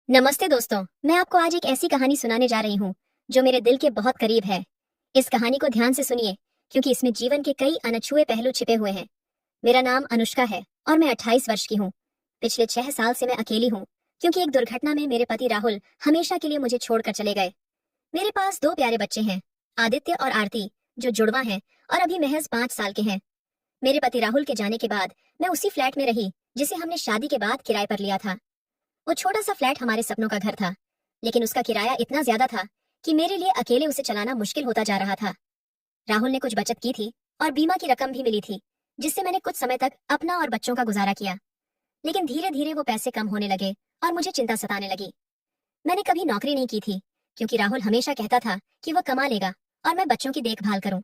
नमस्ते दोस्तों, मैं आपको आज एक ऐसी कहानी सुनाने जा रही हूँ जो मेरे दिल के बहुत करीब है। इस कहानी को ध्यान से सुनिए क्योंकि इसमें जीवन के कई अनछुए पहलू छिपे हुए हैं। मेरा नाम अनुष्का है और मैं 28 वर्ष की हूँ। पिछले 6 साल से मैं अकेली हूँ क्योंकि एक दुर्घटना में मेरे पति राहुल हमेशा के लिए मुझे छोड़कर चले गए। मेरे पास 2 प्यारे बच्चे हैं, आदित्य और आरती, जो जुड़वा हैं और अभी महज 5 साल के हैं। मेरे पति राहुल के जाने के बाद मैं उसी फ्लैट में रही जिसे हमने शादी के बाद किराए पर लिया था। वो छोटा सा फ्लैट हमारे सपनों का घर था, लेकिन उसका किराया इतना ज्यादा था कि मेरे लिए अकेले उसे चलाना मुश्किल होता जा रहा था। राहुल ने कुछ बचत की थी और बीमा की रकम भी मिली थी, जिससे मैंने कुछ समय तक अपना और बच्चों का गुजारा किया। लेकिन धीरे धीरे वो पैसे कम होने लगे और मुझे चिंता सताने लगी। मैंने कभी नौकरी नहीं की थी क्योंकि राहुल हमेशा कहता था कि वह कमा लेगा और मैं बच्चों की देखभाल करूं।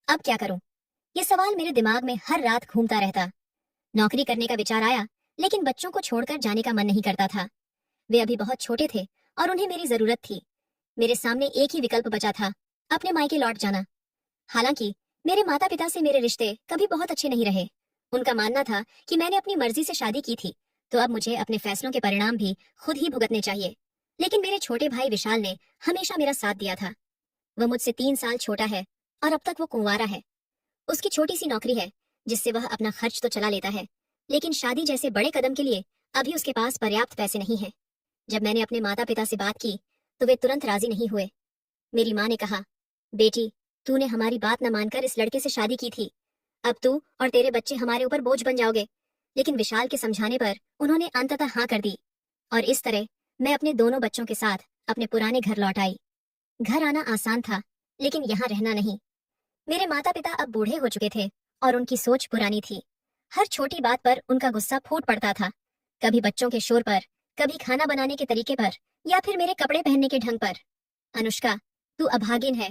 अब क्या करूं? ये सवाल मेरे दिमाग में हर रात घूमता रहता। नौकरी करने का विचार आया, लेकिन बच्चों को छोड़कर जाने का मन नहीं करता था। वे अभी बहुत छोटे थे और उन्हें मेरी जरूरत थी। मेरे सामने एक ही विकल्प बचा था, अपने मायके लौट जाना। हालांकि मेरे माता पिता से मेरे रिश्ते कभी बहुत अच्छे नहीं रहे। उनका मानना था कि मैंने अपनी मर्जी से शादी की थी, तो अब मुझे अपने फैसलों के परिणाम भी खुद ही भुगतने चाहिए। लेकिन मेरे छोटे भाई विशाल ने हमेशा मेरा साथ दिया था। वह मुझसे 3 साल छोटा है और अब तक वो कुंवारा है। उसकी छोटी सी नौकरी है जिससे वह अपना खर्च तो चला लेता है, लेकिन शादी जैसे बड़े कदम के लिए अभी उसके पास पर्याप्त पैसे नहीं है। जब मैंने अपने माता पिता से बात की तो वे तुरंत राजी नहीं हुए। मेरी माँ ने कहा, बेटी, तूने हमारी बात न मानकर इस लड़के से शादी की थी। अब तू और तेरे बच्चे हमारे ऊपर बोझ बन जाओगे। लेकिन विशाल के समझाने पर उन्होंने अंततः हाँ कर दी और इस तरह मैं अपने दोनों बच्चों के साथ अपने पुराने घर लौट आई। घर आना आसान था, लेकिन यहाँ रहना नहीं। मेरे माता पिता अब बूढ़े हो चुके थे और उनकी सोच पुरानी थी। हर छोटी बात पर उनका गुस्सा फूट पड़ता था, कभी बच्चों के शोर पर, कभी खाना बनाने के तरीके पर, या फिर मेरे कपड़े पहनने के ढंग पर। अनुष्का, तू अभागिन है,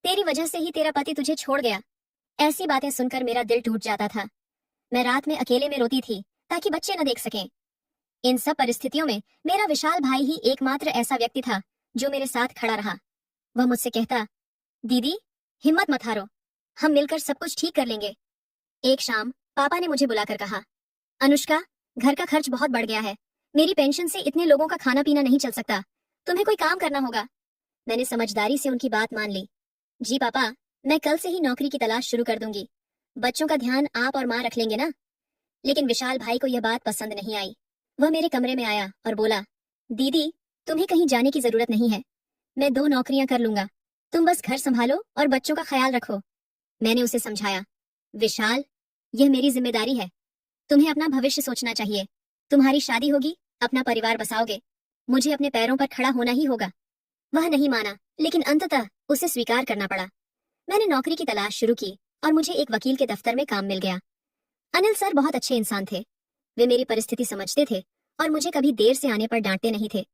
तेरी वजह से ही तेरा पति तुझे छोड़ गया। ऐसी बातें सुनकर मेरा दिल टूट जाता था। मैं रात में अकेले में रोती थी ताकि बच्चे न देख सकें। इन सब परिस्थितियों में मेरा विशाल भाई ही एकमात्र ऐसा व्यक्ति था जो मेरे साथ खड़ा रहा। वह मुझसे कहता, दीदी, हिम्मत मत हारो, हम मिलकर सब कुछ ठीक कर लेंगे। एक शाम पापा ने मुझे बुलाकर कहा, अनुष्का, घर का खर्च बहुत बढ़ गया है। मेरी पेंशन से इतने लोगों का खाना पीना नहीं चल सकता। तुम्हें कोई काम करना होगा। मैंने समझदारी से उनकी बात मान ली। जी पापा, मैं कल से ही नौकरी की तलाश शुरू कर दूंगी। बच्चों का ध्यान आप और माँ रख लेंगे ना? लेकिन विशाल भाई को यह बात पसंद नहीं आई। वह मेरे कमरे में आया और बोला, दीदी, तुम्हें कहीं जाने की जरूरत नहीं है। मैं 2 नौकरियां कर लूंगा। तुम बस घर संभालो और बच्चों का ख्याल रखो। मैंने उसे समझाया, विशाल, यह मेरी जिम्मेदारी है। तुम्हें अपना भविष्य सोचना चाहिए। तुम्हारी शादी होगी, अपना परिवार बसाओगे। मुझे अपने पैरों पर खड़ा होना ही होगा। वह नहीं माना, लेकिन अंततः उसे स्वीकार करना पड़ा। मैंने नौकरी की तलाश शुरू की और मुझे एक वकील के दफ्तर में काम मिल गया। अनिल सर बहुत अच्छे इंसान थे। वे मेरी परिस्थिति समझते थे और मुझे कभी देर से आने पर डांटते नहीं थे।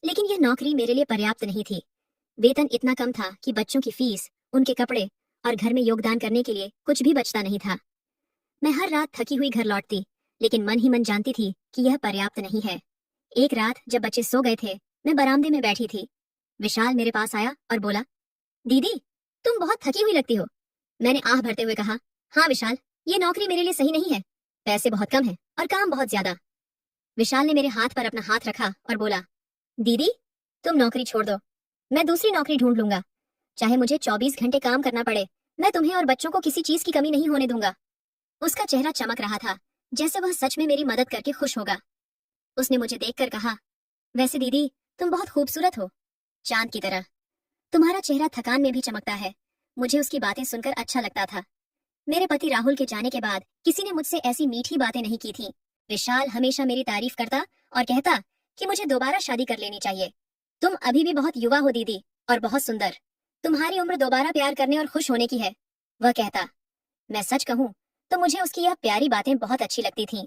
लेकिन यह नौकरी मेरे लिए पर्याप्त नहीं थी। वेतन इतना कम था कि बच्चों की फीस, उनके कपड़े और घर में योगदान करने के लिए कुछ भी बचता नहीं था। मैं हर रात थकी हुई घर लौटती, लेकिन मन ही मन जानती थी कि यह पर्याप्त नहीं है। एक रात जब बच्चे सो गए थे, मैं बरामदे में बैठी थी। विशाल मेरे पास आया और बोला, दीदी, तुम बहुत थकी हुई लगती हो। मैंने आह भरते हुए कहा, हाँ विशाल, ये नौकरी मेरे लिए सही नहीं है। पैसे बहुत कम है और काम बहुत ज्यादा। विशाल ने मेरे हाथ पर अपना हाथ रखा और बोला, दीदी, तुम नौकरी छोड़ दो। मैं दूसरी नौकरी ढूंढ लूंगा। चाहे मुझे 24 घंटे काम करना पड़े, मैं तुम्हें और बच्चों को किसी चीज की कमी नहीं होने दूंगा। उसका चेहरा चमक रहा था, जैसे वह सच में मेरी मदद करके खुश होगा। उसने मुझे देखकर कहा, वैसे दीदी, तुम बहुत खूबसूरत हो, चांद की तरह। तुम्हारा चेहरा थकान में भी चमकता है। मुझे उसकी बातें सुनकर अच्छा लगता था। मेरे पति राहुल के जाने के बाद किसी ने मुझसे ऐसी मीठी बातें नहीं की थी। विशाल हमेशा मेरी तारीफ करता और कहता कि मुझे दोबारा शादी कर लेनी चाहिए। तुम अभी भी बहुत युवा हो दीदी, और बहुत सुंदर। तुम्हारी उम्र दोबारा प्यार करने और खुश होने की है, वह कहता। मैं सच कहूँ तो मुझे उसकी यह प्यारी बातें बहुत अच्छी लगती थीं।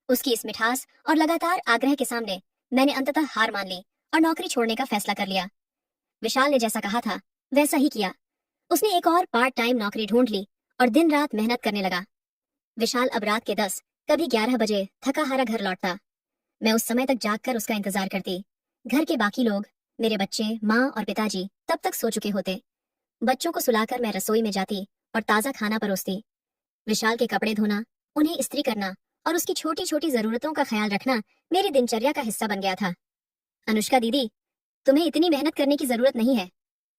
उसकी इस मिठास और लगातार आग्रह के सामने मैंने अंततः हार मान ली और नौकरी छोड़ने का फैसला कर लिया। विशाल ने जैसा कहा था वैसा ही किया। उसने एक और पार्ट टाइम नौकरी ढूंढ ली और दिन रात मेहनत करने लगा। विशाल अब रात के 10, कभी 11 बजे थका हारा घर लौटता। मैं उस समय तक जागकर उसका इंतजार करती। घर के बाकी लोग, मेरे बच्चे, माँ और पिताजी तब तक सो चुके होते। बच्चों को सुलाकर मैं रसोई में जाती और ताज़ा खाना परोसती। विशाल के कपड़े धोना, उन्हें इस्त्री करना और उसकी छोटी छोटी जरूरतों का ख्याल रखना मेरी दिनचर्या का हिस्सा बन गया था। अनुष्का दीदी, तुम्हें इतनी मेहनत करने की जरूरत नहीं है,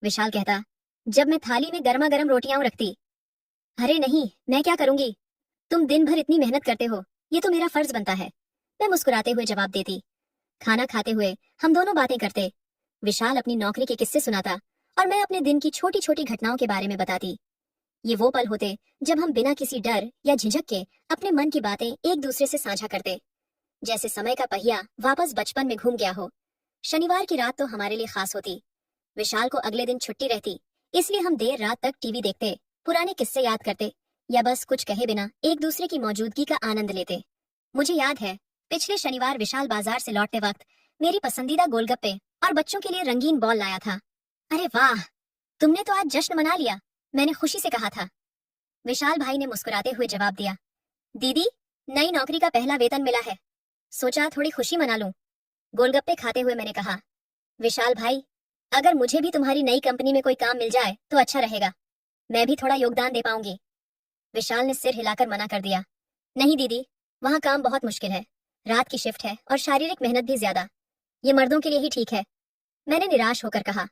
विशाल कहता जब मैं थाली में गर्मा गर्म रोटियां रखती। अरे नहीं, मैं क्या करूंगी, तुम दिन भर इतनी मेहनत करते हो, ये तो मेरा फर्ज बनता है, मैं मुस्कुराते हुए जवाब देती। खाना खाते हुए हम दोनों बातें करते। विशाल अपनी नौकरी के किस्से सुनाता और मैं अपने दिन की छोटी छोटी घटनाओं के बारे में बताती। ये वो पल होते जब हम बिना किसी डर या झिझक के अपने मन की बातें एक दूसरे से साझा करते, जैसे समय का पहिया वापस बचपन में घूम गया हो। शनिवार की रात तो हमारे लिए खास होती। विशाल को अगले दिन छुट्टी रहती, इसलिए हम देर रात तक टीवी देखते, पुराने किस्से याद करते या बस कुछ कहे बिना एक दूसरे की मौजूदगी का आनंद लेते। मुझे याद है, पिछले शनिवार विशाल बाजार से लौटते वक्त मेरी पसंदीदा गोलगप्पे और बच्चों के लिए रंगीन बॉल लाया था। अरे वाह, तुमने तो आज जश्न मना लिया, मैंने खुशी से कहा था। विशाल भाई ने मुस्कुराते हुए जवाब दिया, दीदी, नई नौकरी का पहला वेतन मिला है, सोचा थोड़ी खुशी मना लूं। गोलगप्पे खाते हुए मैंने कहा, विशाल भाई, अगर मुझे भी तुम्हारी नई कंपनी में कोई काम मिल जाए तो अच्छा रहेगा, मैं भी थोड़ा योगदान दे पाऊंगी। विशाल ने सिर हिलाकर मना कर दिया, नहीं दीदी, वहाँ काम बहुत मुश्किल है, रात की शिफ्ट है और शारीरिक मेहनत भी ज्यादा, ये मर्दों के लिए ही ठीक है। मैंने निराश होकर कहा,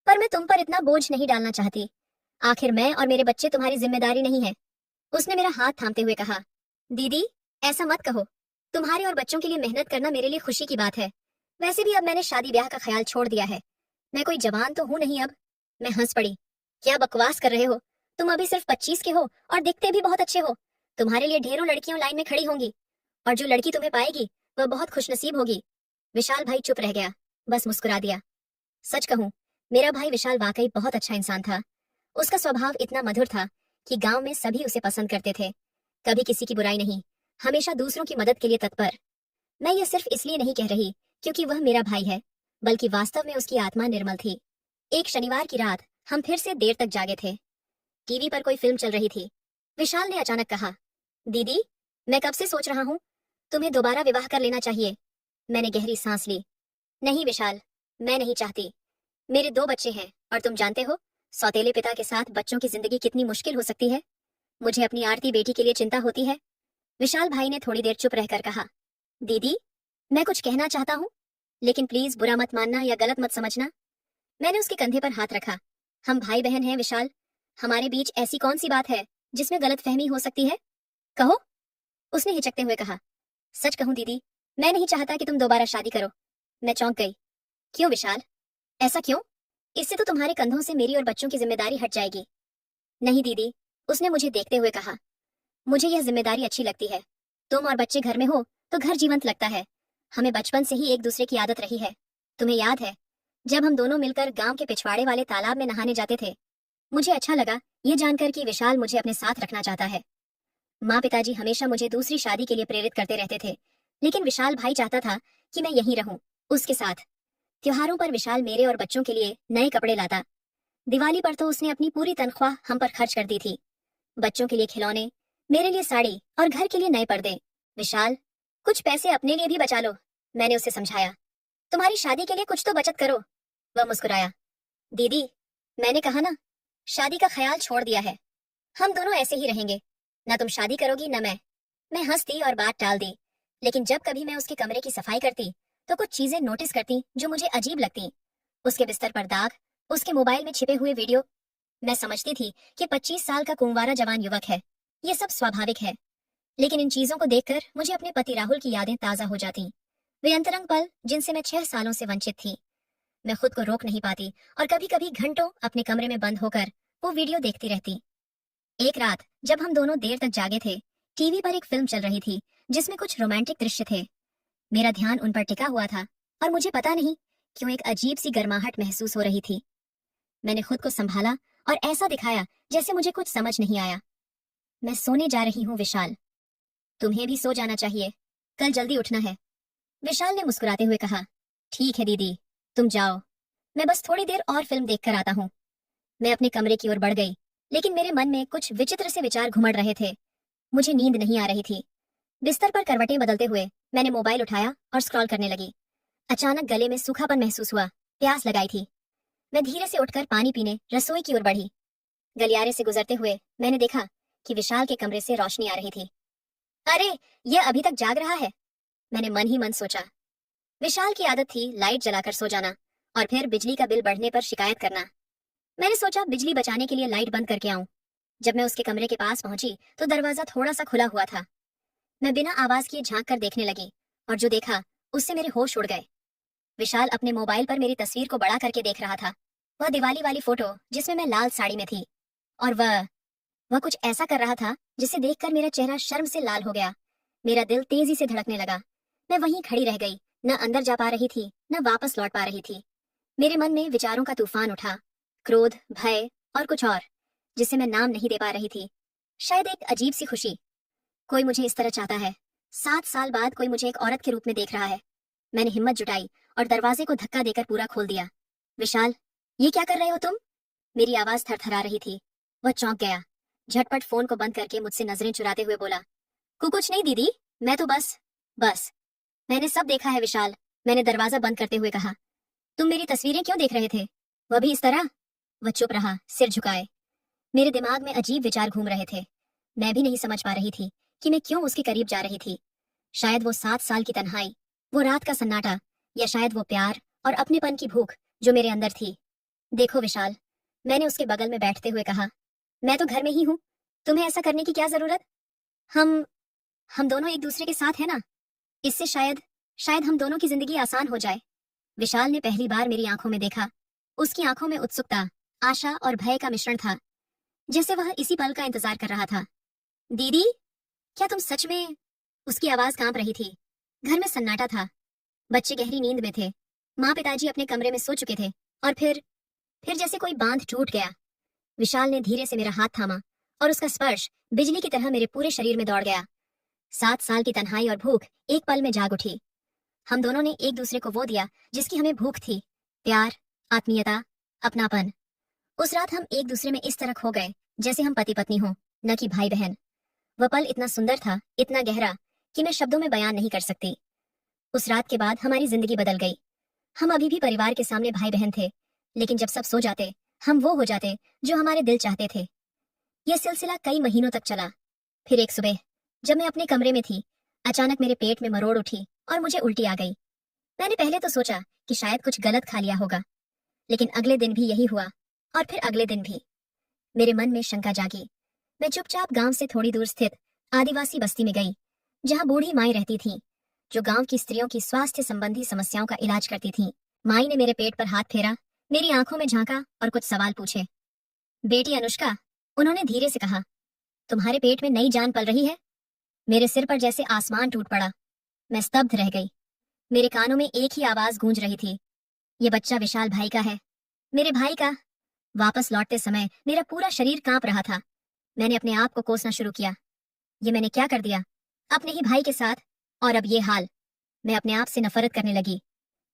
पर मैं तुम पर इतना बोझ नहीं डालना चाहती, आखिर मैं और मेरे बच्चे तुम्हारी जिम्मेदारी नहीं है। उसने मेरा हाथ थामते हुए कहा, दीदी, ऐसा मत कहो, तुम्हारे और बच्चों के लिए मेहनत करना मेरे लिए खुशी की बात है। वैसे भी अब मैंने शादी ब्याह का ख्याल छोड़ दिया है, मैं कोई जवान तो हूं नहीं अब। मैं हंस पड़ी, क्या बकवास कर रहे हो, तुम अभी सिर्फ 25 के हो और दिखते भी बहुत अच्छे हो, तुम्हारे लिए ढेरों लड़कियां लाइन में खड़ी होंगी और जो लड़की तुम्हें पाएगी वह बहुत खुशनसीब होगी। विशाल भाई चुप रह गया, बस मुस्कुरा दिया। सच कहूं, मेरा भाई विशाल वाकई बहुत अच्छा इंसान था। उसका स्वभाव इतना मधुर था कि गांव में सभी उसे पसंद करते थे, कभी किसी की बुराई नहीं, हमेशा दूसरों की मदद के लिए तत्पर। मैं ये सिर्फ इसलिए नहीं कह रही क्योंकि वह मेरा भाई है, बल्कि वास्तव में उसकी आत्मा निर्मल थी। एक शनिवार की रात हम फिर से देर तक जागे थे। टीवी पर कोई फिल्म चल रही थी। विशाल ने अचानक कहा, दीदी, मैं कब से सोच रहा हूँ, तुम्हें दोबारा विवाह कर लेना चाहिए। मैंने गहरी सांस ली। नहीं विशाल, मैं नहीं चाहती, मेरे 2 बच्चे हैं और तुम जानते हो सौतेले पिता के साथ बच्चों की जिंदगी कितनी मुश्किल हो सकती है। मुझे अपनी आरती बेटी के लिए चिंता होती है। विशाल भाई ने थोड़ी देर चुप रहकर कहा, दीदी, मैं कुछ कहना चाहता हूँ, लेकिन प्लीज बुरा मत मानना या गलत मत समझना। मैंने उसके कंधे पर हाथ रखा। हम भाई बहन हैं विशाल, हमारे बीच ऐसी कौन सी बात है जिसमें गलतफहमी हो सकती है, कहो। उसने हिचकते हुए कहा, सच कहूं दीदी, मैं नहीं चाहता कि तुम दोबारा शादी करो। मैं चौंक गई। क्यों विशाल, ऐसा क्यों, इससे तो तुम्हारे कंधों से मेरी और बच्चों की जिम्मेदारी हट जाएगी। नहीं दीदी, उसने मुझे देखते हुए कहा, मुझे यह जिम्मेदारी अच्छी लगती है, तुम और बच्चे घर में हो तो घर जीवंत लगता है। हमें बचपन से ही एक दूसरे की आदत रही है। तुम्हें याद है जब हम दोनों मिलकर गांव के पिछवाड़े वाले तालाब में नहाने जाते थे। मुझे अच्छा लगा यह जानकर कि विशाल मुझे अपने साथ रखना चाहता है। माँ पिताजी हमेशा मुझे दूसरी शादी के लिए प्रेरित करते रहते थे, लेकिन विशाल भाई चाहता था कि मैं यहीं रहूं उसके साथ। त्योहारों पर विशाल मेरे और बच्चों के लिए नए कपड़े लाता। दिवाली पर तो उसने अपनी पूरी तनख्वाह हम पर खर्च कर दी थी। बच्चों के लिए खिलौने, मेरे लिए साड़ी और घर के लिए नए पर्दे। विशाल, कुछ पैसे अपने लिए भी बचा लो, मैंने उसे समझाया। तुम्हारी शादी के लिए कुछ तो बचत करो। वह मुस्कुराया। दीदी, मैंने कहा ना, शादी का ख्याल छोड़ दिया है, हम दोनों ऐसे ही रहेंगे, ना तुम शादी करोगी न मैं हंसती और बात टाल दी। लेकिन जब कभी मैं उसके कमरे की सफाई करती तो कुछ चीजें नोटिस करती जो मुझे अजीब लगती। उसके बिस्तर पर दाग, उसके मोबाइल में छिपे हुए वीडियो। मैं समझती थी कि 25 साल का कुंवारा जवान युवक है, ये सब स्वाभाविक है। लेकिन इन चीजों को देखकर मुझे अपने पति राहुल की यादें ताजा हो जाती। वे अंतरंग पल जिनसे मैं 6 सालों से वंचित थी। मैं खुद को रोक नहीं पाती और कभी कभी घंटों अपने कमरे में बंद होकर वो वीडियो देखती रहती। एक रात जब हम दोनों देर तक जागे थे, टीवी पर एक फिल्म चल रही थी जिसमें कुछ रोमांटिक दृश्य थे। मेरा ध्यान उन पर टिका हुआ था और मुझे पता नहीं क्यों एक अजीब सी गर्माहट महसूस हो रही थी। मैंने खुद को संभाला और ऐसा दिखाया जैसे मुझे कुछ समझ नहीं आया। मैं सोने जा रही हूँ विशाल, तुम्हें भी सो जाना चाहिए, कल जल्दी उठना है। विशाल ने मुस्कुराते हुए कहा, ठीक है दीदी, तुम जाओ, मैं बस थोड़ी देर और फिल्म देखकर आता हूँ। मैं अपने कमरे की ओर बढ़ गई, लेकिन मेरे मन में कुछ विचित्र से विचार घुमड़ रहे थे। मुझे नींद नहीं आ रही थी। बिस्तर पर करवटें बदलते हुए मैंने मोबाइल उठाया और स्क्रॉल करने लगी। अचानक गले में सूखापन महसूस हुआ, प्यास लगाई थी। मैं धीरे से उठकर पानी पीने रसोई की ओर बढ़ी। गलियारे से गुजरते हुए मैंने देखा कि विशाल के कमरे से रोशनी आ रही थी। अरे, यह अभी तक जाग रहा है, मैंने मन ही मन सोचा। विशाल की आदत थी लाइट जलाकर सो जाना और फिर बिजली का बिल बढ़ने पर शिकायत करना। मैंने सोचा बिजली बचाने के लिए लाइट बंद करके आऊं। जब मैं उसके कमरे के पास पहुंची तो दरवाजा थोड़ा सा खुला हुआ था। मैं बिना आवाज किए झांक कर देखने लगी और जो देखा उससे मेरे होश उड़ गए। विशाल अपने मोबाइल पर मेरी तस्वीर को बड़ा करके देख रहा था। वह दिवाली वाली फोटो जिसमें मैं लाल साड़ी में थी। और वह कुछ ऐसा कर रहा था जिसे देखकर मेरा चेहरा शर्म से लाल हो गया। मेरा दिल तेजी से धड़कने लगा। मैं वहीं खड़ी रह गई, न अंदर जा पा रही थी न वापस लौट पा रही थी। मेरे मन में विचारों का तूफान उठा, क्रोध, भय और कुछ और जिसे मैं नाम नहीं दे पा रही थी। शायद एक अजीब सी खुशी। कोई मुझे इस तरह चाहता है। 7 साल बाद कोई मुझे एक औरत के रूप में देख रहा है। मैंने हिम्मत जुटाई और दरवाजे को धक्का देकर पूरा खोल दिया। विशाल, ये क्या कर रहे हो तुम? मेरी आवाज थरथरा रही थी। वह चौंक गया। झटपट फोन को बंद करके मुझसे नजरें चुराते हुए बोला, कुछ नहीं दीदी, मैं तो बस। मैंने सब देखा है विशाल, मैंने दरवाजा बंद करते हुए कहा। तुम मेरी तस्वीरें क्यों देख रहे थे? वह भी इस तरह? वह चुप रहा, सिर झुकाए। मेरे दिमाग में अजीब विचार घूम रहे थे। मैं भी नहीं समझ पा रही थी कि मैं क्यों उसके करीब जा रही थी। शायद वो 7 साल की तन्हाई, वो रात का सन्नाटा, या शायद वो प्यार और अपनेपन की भूख जो मेरे अंदर थी। देखो विशाल, मैंने उसके बगल में बैठते हुए कहा, मैं तो घर में ही हूँ, तुम्हें ऐसा करने की क्या जरूरत? हम हम दोनों एक दूसरे के साथ हैं ना। इससे शायद शायद हम दोनों की जिंदगी आसान हो जाए। विशाल ने पहली बार मेरी आंखों में देखा। उसकी आंखों में उत्सुकता, आशा और भय का मिश्रण था, जैसे वह इसी पल का इंतजार कर रहा था। दीदी, क्या तुम सच में? उसकी आवाज कांप रही थी। घर में सन्नाटा था। बच्चे गहरी नींद में थे। माँ पिताजी अपने कमरे में सो चुके थे। और फिर जैसे कोई बांध टूट गया। विशाल ने धीरे से मेरा हाथ थामा और उसका स्पर्श बिजली की तरह मेरे पूरे शरीर में दौड़ गया। 7 साल की तन्हाई और भूख एक पल में जाग उठी। हम दोनों ने एक दूसरे को वो दिया जिसकी हमें भूख थी, प्यार, आत्मीयता, अपनापन। उस रात हम एक दूसरे में इस तरह खो गए जैसे हम पति पत्नी हों, न कि भाई बहन। वह पल इतना सुंदर था, इतना गहरा कि मैं शब्दों में बयान नहीं कर सकती। उस रात के बाद हमारी जिंदगी बदल गई। हम अभी भी परिवार के सामने भाई बहन थे, लेकिन जब सब सो जाते हम वो हो जाते जो हमारे दिल चाहते थे। यह सिलसिला कई महीनों तक चला। फिर एक सुबह जब मैं अपने कमरे में थी, अचानक मेरे पेट में मरोड़ उठी और मुझे उल्टी आ गई। मैंने पहले तो सोचा कि शायद कुछ गलत खा लिया होगा, लेकिन अगले दिन भी यही हुआ और फिर अगले दिन भी। मेरे मन में शंका जागी। मैं चुपचाप गांव से थोड़ी दूर स्थित आदिवासी बस्ती में गई, जहां बूढ़ी माई रहती थीं, जो गांव की स्त्रियों की स्वास्थ्य संबंधी समस्याओं का इलाज करती थीं। माई ने मेरे पेट पर हाथ फेरा, मेरी आंखों में झांका और कुछ सवाल पूछे। बेटी अनुष्का, उन्होंने धीरे से कहा, तुम्हारे पेट में नई जान पल रही है। मेरे सिर पर जैसे आसमान टूट पड़ा। मैं स्तब्ध रह गई। मेरे कानों में एक ही आवाज गूंज रही थी, ये बच्चा विशाल भाई का है, मेरे भाई का। वापस लौटते समय मेरा पूरा शरीर कांप रहा था। मैंने अपने आप को कोसना शुरू किया। ये मैंने क्या कर दिया अपने ही भाई के साथ? और अब ये हाल। मैं अपने आप से नफरत करने लगी।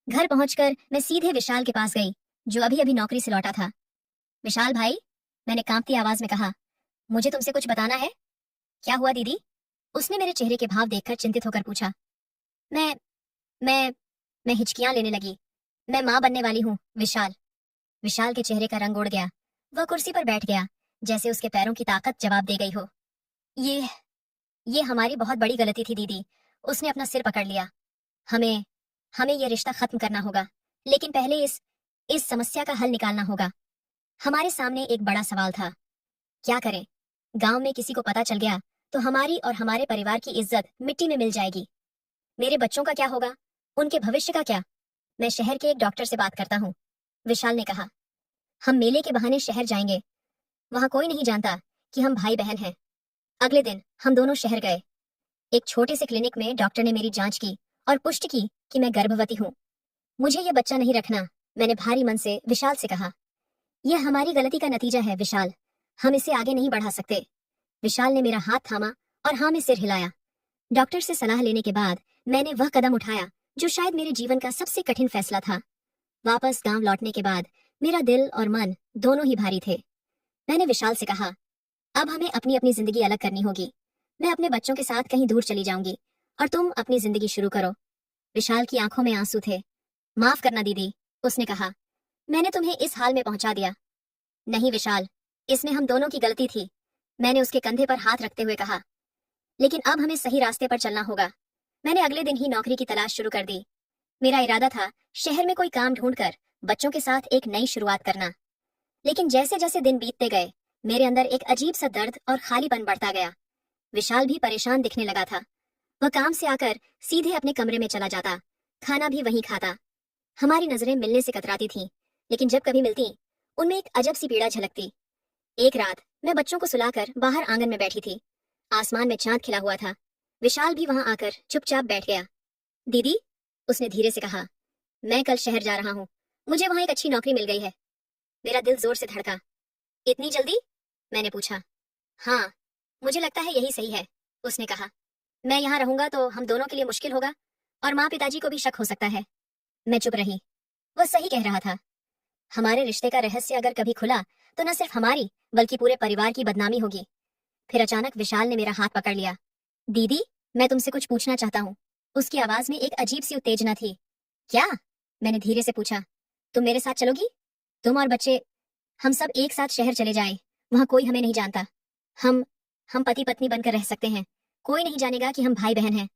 घर पहुंचकर मैं सीधे विशाल के पास गई, जो अभी अभी नौकरी से लौटा था। विशाल भाई, मैंने कांपती आवाज में कहा, मुझे तुमसे कुछ बताना है। क्या हुआ दीदी? उसने मेरे चेहरे के भाव देखकर चिंतित होकर पूछा। मैं मैं मैं हिचकियां लेने लगी। मैं मां बनने वाली हूँ विशाल। विशाल के चेहरे का रंग उड़ गया। वह कुर्सी पर बैठ गया, जैसे उसके पैरों की ताकत जवाब दे गई हो। ये ये हमारी बहुत बड़ी गलती थी दीदी। उसने अपना सिर पकड़ लिया। हमें हमें ये रिश्ता खत्म करना होगा, लेकिन पहले इस समस्या का हल निकालना होगा। हमारे सामने एक बड़ा सवाल था, क्या करें? गांव में किसी को पता चल गया तो हमारी और हमारे परिवार की इज्जत मिट्टी में मिल जाएगी। मेरे बच्चों का क्या होगा? उनके भविष्य का क्या? मैं शहर के एक डॉक्टर से बात करता हूँ, विशाल ने कहा। हम मेले के बहाने शहर जाएंगे। वहां कोई नहीं जानता कि हम भाई बहन हैं। अगले दिन हम दोनों शहर गए। एक छोटे से क्लिनिक में डॉक्टर ने मेरी जांच की और पुष्टि की कि मैं गर्भवती हूँ। मुझे ये बच्चा नहीं रखना, मैंने भारी मन से विशाल से कहा। यह हमारी गलती का नतीजा है विशाल, हम इसे आगे नहीं बढ़ा सकते। विशाल ने मेरा हाथ थामा और हाँ में सिर हिलाया। डॉक्टर से सलाह लेने के बाद मैंने वह कदम उठाया जो शायद मेरे जीवन का सबसे कठिन फैसला था। वापस गांव लौटने के बाद मेरा दिल और मन दोनों ही भारी थे। मैंने विशाल से कहा, अब हमें अपनी अपनी जिंदगी अलग करनी होगी। मैं अपने बच्चों के साथ कहीं दूर चली जाऊंगी और तुम अपनी जिंदगी शुरू करो। विशाल की आंखों में आंसू थे। माफ करना दीदी, उसने कहा, मैंने तुम्हें इस हाल में पहुंचा दिया। नहीं विशाल, इसमें हम दोनों की गलती थी, मैंने उसके कंधे पर हाथ रखते हुए कहा। लेकिन अब हमें सही रास्ते पर चलना होगा। मैंने अगले दिन ही नौकरी की तलाश शुरू कर दी। मेरा इरादा था शहर में कोई काम ढूंढकर बच्चों के साथ एक नई शुरुआत करना। लेकिन जैसे जैसे दिन बीतते गए, मेरे अंदर एक अजीब सा दर्द और खालीपन बढ़ता गया। विशाल भी परेशान दिखने लगा था। वह काम से आकर सीधे अपने कमरे में चला जाता, खाना भी वहीं खाता। हमारी नजरें मिलने से कतराती थीं, लेकिन जब कभी मिलती, उनमें एक अजब सी पीड़ा झलकती। एक रात मैं बच्चों को सुलाकर बाहर आंगन में बैठी थी। आसमान में चांद खिला हुआ था। विशाल भी वहां आकर चुपचाप बैठ गया। दीदी, उसने धीरे से कहा, मैं कल शहर जा रहा हूँ। मुझे वहां एक अच्छी नौकरी मिल गई है। मेरा दिल जोर से धड़का। इतनी जल्दी? मैंने पूछा। हाँ, मुझे लगता है यही सही है, उसने कहा। मैं यहाँ रहूंगा तो हम दोनों के लिए मुश्किल होगा और माँ पिताजी को भी शक हो सकता है। मैं चुप रही। वह सही कह रहा था। हमारे रिश्ते का रहस्य अगर कभी खुला तो न सिर्फ हमारी बल्कि पूरे परिवार की बदनामी होगी। फिर अचानक विशाल ने मेरा हाथ पकड़ लिया। दीदी, मैं तुमसे कुछ पूछना चाहता हूँ। उसकी आवाज में एक अजीब सी उत्तेजना थी। क्या? मैंने धीरे से पूछा। तुम मेरे साथ चलोगी? तुम और बच्चे, हम सब एक साथ शहर चले जाएं। वहां कोई हमें नहीं जानता। हम हम पति पत्नी बनकर रह सकते हैं। कोई नहीं जानेगा कि हम भाई बहन हैं।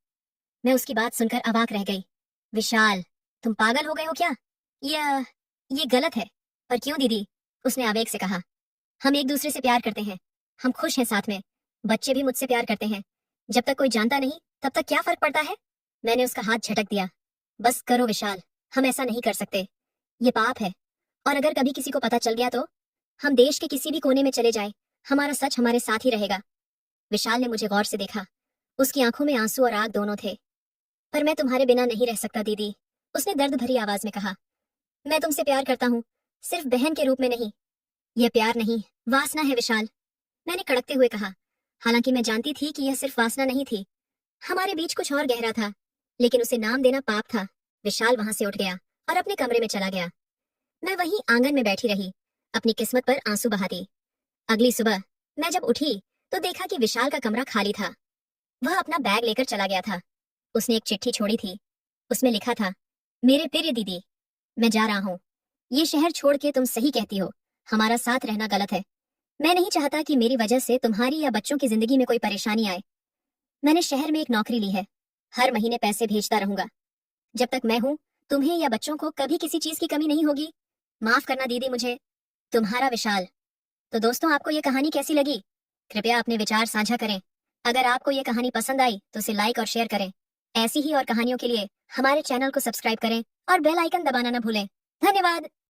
मैं उसकी बात सुनकर अवाक रह गई। विशाल, तुम पागल हो गए हो क्या? यह ये गलत है। पर क्यों दीदी? उसने आवेग से कहा। हम एक दूसरे से प्यार करते हैं। हम खुश हैं साथ में। बच्चे भी मुझसे प्यार करते हैं। जब तक कोई जानता नहीं, तब तक क्या फर्क पड़ता है? मैंने उसका हाथ झटक दिया। बस करो विशाल, हम ऐसा नहीं कर सकते। ये पाप है। और अगर कभी किसी को पता चल गया तो? हम देश के किसी भी कोने में चले जाए, हमारा सच हमारे साथ ही रहेगा। विशाल ने मुझे गौर से देखा। उसकी आंखों में आंसू और आग दोनों थे। पर मैं तुम्हारे बिना नहीं रह सकता दीदी, उसने दर्द भरी आवाज में कहा। मैं तुमसे प्यार करता हूँ, सिर्फ बहन के रूप में नहीं। यह प्यार नहीं, वासना है विशाल, मैंने कड़कते हुए कहा। हालांकि मैं जानती थी कि यह सिर्फ वासना नहीं थी। हमारे बीच कुछ और गहरा था, लेकिन उसे नाम देना पाप था। विशाल वहां से उठ गया और अपने कमरे में चला गया। मैं वहीं आंगन में बैठी रही, अपनी किस्मत पर आंसू बहाती। अगली सुबह मैं जब उठी तो देखा कि विशाल का कमरा खाली था। वह अपना बैग लेकर चला गया था। उसने एक चिट्ठी छोड़ी थी। उसमें लिखा था, मेरे प्रिय दीदी, मैं जा रहा हूँ। ये शहर छोड़ के तुम सही कहती हो, हमारा साथ रहना गलत है। मैं नहीं चाहता कि मेरी वजह से तुम्हारी या बच्चों की जिंदगी में कोई परेशानी आए। मैंने शहर में एक नौकरी ली है, हर महीने पैसे भेजता रहूंगा। जब तक मैं हूँ, तुम्हें या बच्चों को कभी किसी चीज की कमी नहीं होगी। माफ करना दीदी मुझे। तुम्हारा विशाल। तो दोस्तों, आपको ये कहानी कैसी लगी? कृपया अपने विचार साझा करें। अगर आपको ये कहानी पसंद आई तो इसे लाइक और शेयर करें। ऐसी ही और कहानियों के लिए हमारे चैनल को सब्सक्राइब करें और बेल आइकन दबाना न भूलें। धन्यवाद।